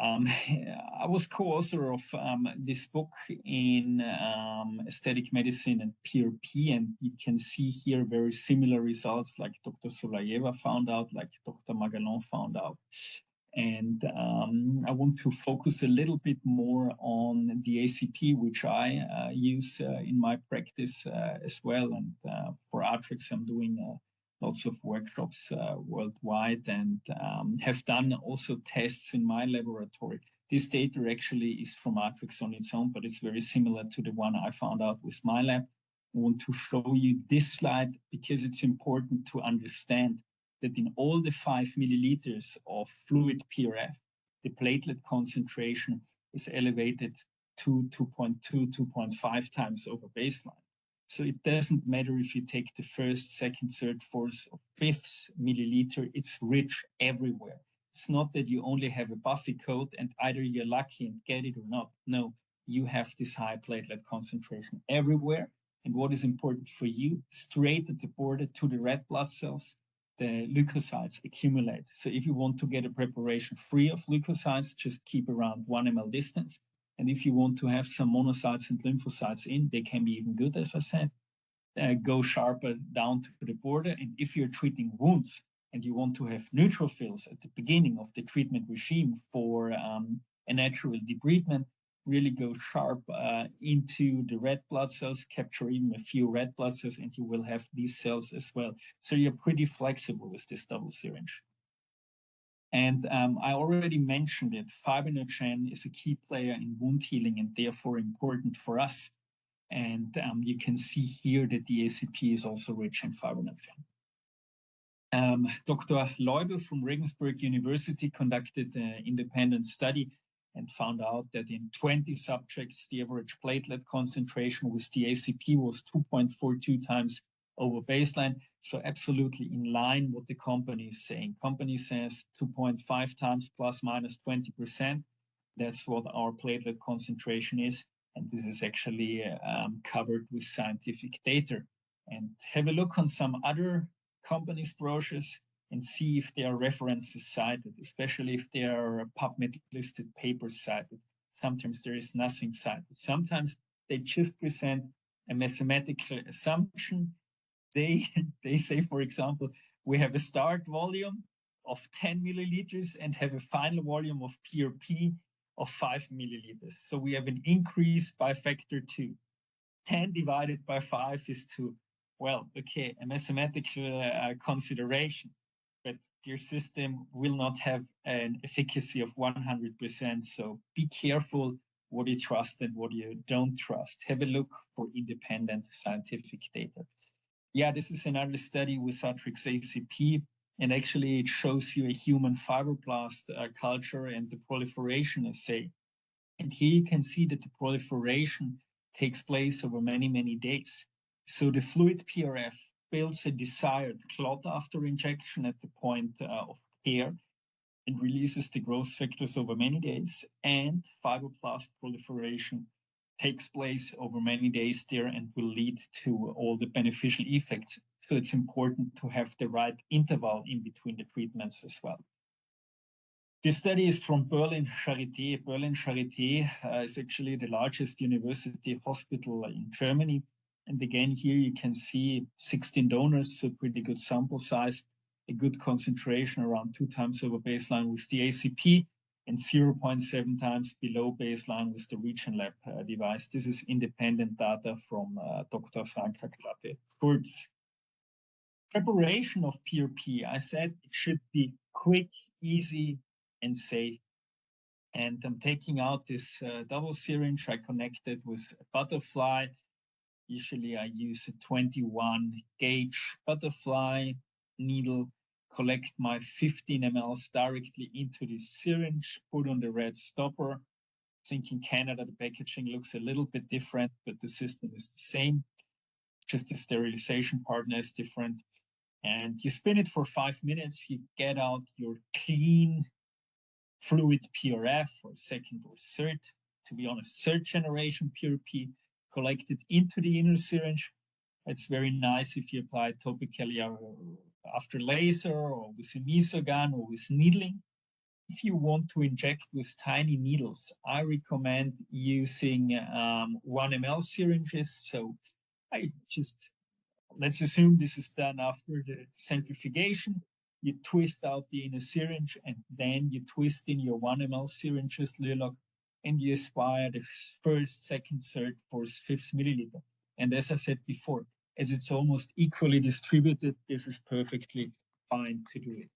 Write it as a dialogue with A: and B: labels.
A: I was co-author of this book in aesthetic medicine and PRP, and you can see here very similar results like Dr. Solayeva found out, like Dr. Magalon found out. And I want to focus a little bit more on the ACP, which I use in my practice as well. And for Arthrex, I'm doing lots of workshops worldwide, and have done also tests in my laboratory. This data actually is from Arthrex on its own, but it's very similar to the one I found out with my lab. I want to show you this slide because it's important to understand that in all the 5 milliliters of fluid PRF, the platelet concentration is elevated to 2.2, 2.5 times over baseline. So it doesn't matter if you take the first, second, third, fourth, or fifth milliliter, it's rich everywhere. It's not that you only have a Buffy coat and either you're lucky and get it or not. No, you have this high platelet concentration everywhere. And what is important for you, straight at the border to the red blood cells, the leukocytes accumulate. So if you want to get a preparation free of leukocytes, just keep around 1 ml distance. And if you want to have some monocytes and lymphocytes in, they can be even good, as I said. Go sharper down to the border. And if you're treating wounds and you want to have neutrophils at the beginning of the treatment regime for a natural debridement, really go sharp into the red blood cells, capture even a few red blood cells, and you will have these cells as well. So you're pretty flexible with this double syringe. And I already mentioned it, fibrinogen is a key player in wound healing and therefore important for us. And you can see here that the ACP is also rich in fibrinogen. Dr. Leube from Regensburg University conducted an independent study and found out that in 20 subjects, the average platelet concentration with the ACP was 2.42 times over baseline. So absolutely in line what the company is saying. Company says 2.5 times plus minus 20%. That's what our platelet concentration is. And this is actually covered with scientific data. And have a look on some other companies' brochures and see if there are references cited, especially if there are PubMed listed papers cited. Sometimes there is nothing cited. Sometimes they just present a mathematical assumption. They say, for example, we have a start volume of 10 milliliters and have a final volume of PRP of 5 milliliters. So we have an increase by factor 2. 10 divided by 5 is 2. Well, okay, a mathematical consideration, but your system will not have an efficacy of 100%. So be careful what you trust and what you don't trust. Have a look for independent scientific data. Yeah, this is another study with Arthrex ACP, and actually it shows you a human fibroblast culture and the proliferation assay. And here you can see that the proliferation takes place over many, many days. So the fluid PRF builds a desired clot after injection at the point of care and releases the growth factors over many days, and fibroblast proliferation takes place over many days there and will lead to all the beneficial effects. So it's important to have the right interval in between the treatments as well. This study is from Berlin Charité. Berlin Charité is actually the largest university hospital in Germany. And again, here you can see 16 donors, so pretty good sample size, a good concentration around 2 times over baseline with the ACP, and 0.7 times below baseline with the Region Lab device. This is independent data from Dr. Franka Klappe-Schulz. Preparation of PRP, I said it should be quick, easy, and safe. And I'm taking out this double syringe. I connect it with a butterfly. Usually I use a 21 gauge butterfly needle, collect my 15 ml directly into the syringe, put on the red stopper. I think in Canada, the packaging looks a little bit different, but the system is the same. Just the sterilization partner is different. And you spin it for 5 minutes, you get out your clean fluid PRF or second or third, to be honest, third generation PRP, collected into the inner syringe. It's very nice if you apply it topically after laser or with a mesogun or with needling. If you want to inject with tiny needles, I recommend using 1 ml syringes. So let's assume this is done after the centrifugation. You twist out the inner syringe and then you twist in your 1 ml syringes, Lillock, and you aspire the first, second, third, fourth, fifth milliliter. And as I said before, as it's almost equally distributed, this is perfectly fine to do it.